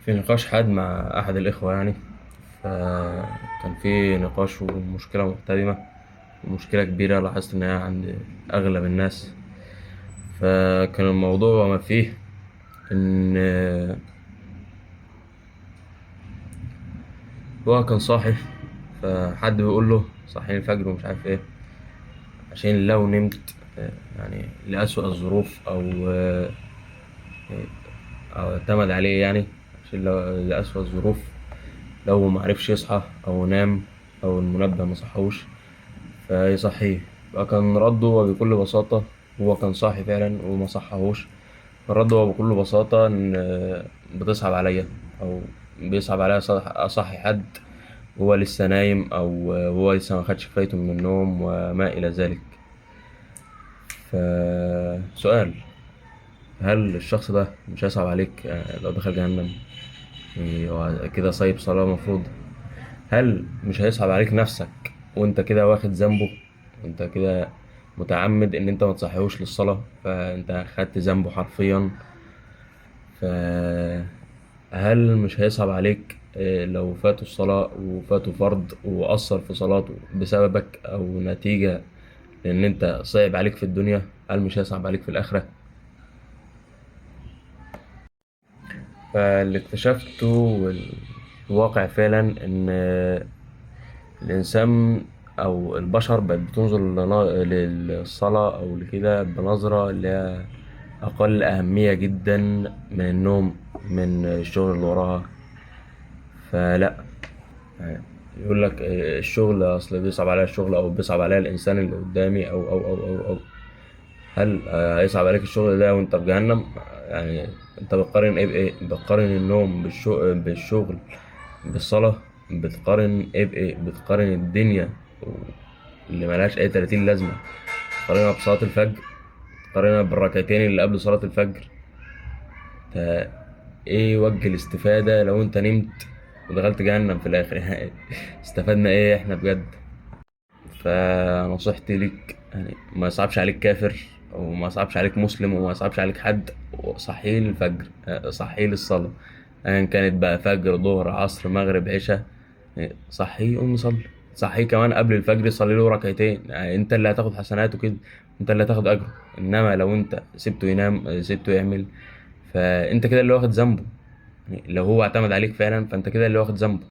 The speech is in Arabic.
في نقاش حاد مع أحد الإخوة يعني. فكان في نقاش ومشكلة محتدمة ومشكلة كبيرة لاحظت إن هي عند أغلب الناس. فكان الموضوع وما فيه إن هو كان صاحي، فحد بيقول له صحيني الفجر ومش عارف إيه عشان لو نمت يعني لأسوأ الظروف أو اعتمد عليه يعني عشان لو لأسوأ الظروف لو معرفش يصحى أو نام أو المنبه مصحوش فيصحيه. فكان رده هو بكل بساطة، هو كان صاحي فعلا وما صحهوش. كان رده هو بكل بساطة إن بتصعب عليا أو بيصعب عليا أصحي حد وهو لسه نايم أو هو لسه ما خدش كفايته من النوم وما إلى ذلك. فسؤال: هل الشخص ده مش هيصعب عليك لو دخل جهنم؟ يعني هو كده صايب صلاة مفروض. هل مش هيصعب عليك نفسك وانت كده واخد ذنبه وانت كده متعمد ان انت ما تصحيهوش للصلاة فانت خدت ذنبه حرفيا؟ فهل مش هيصعب عليك لو فاتوا الصلاة وفاتوا فرض وأثر في صلاته بسببك أو نتيجة لأن أنت صعب عليك في الدنيا؟ هل مش هيصعب عليك في الآخرة؟ فاللي اكتشفته والواقع فعلا إن الإنسان أو البشر بقت بتنظر للصلاة أو لكده بنظرة اللي هي أقل أهمية جدا من النوم، من الشغل اللي وراها. فلا، يعني يقول لك الشغل أصل بيصعب عليا الشغل أو بيصعب عليا الإنسان اللي قدامي أو هل هيصعب عليك الشغل ده وأنت في جهنم؟ يعني أنت بتقارن إيه بإيه؟ بتقارن النوم بالشغل بالصلاة؟ بتقارن إيه بإيه؟ بتقارن الدنيا اللي ملهاش أي 30 لازمة تقارنها بصلاة الفجر؟ تقارنها بالركعتين اللي قبل صلاة الفجر؟ تا إيه وجه الاستفادة لو أنت نمت ودخلت جهنم في الآخر؟ يعني استفدنا إيه إحنا بجد؟ فنصيحتي ليك يعني ما يصعبش عليك كافر وما يصعبش عليك مسلم وما يصعبش عليك حد، صحيه للفجر، صحيه للصلاة، أيا كانت بقى فجر ظهر عصر مغرب عشاء. صحيه قوم يصلي، صحيه كمان قبل الفجر يصلي له ركعتين، يعني انت اللي هتاخد حسناته كده، انت اللي هتاخد اجره. انما لو انت سبته ينام سبته يعمل فانت كده اللي واخد ذنبه. يعني لو هو اعتمد عليك فعلا فانت كده اللي واخد ذنبه.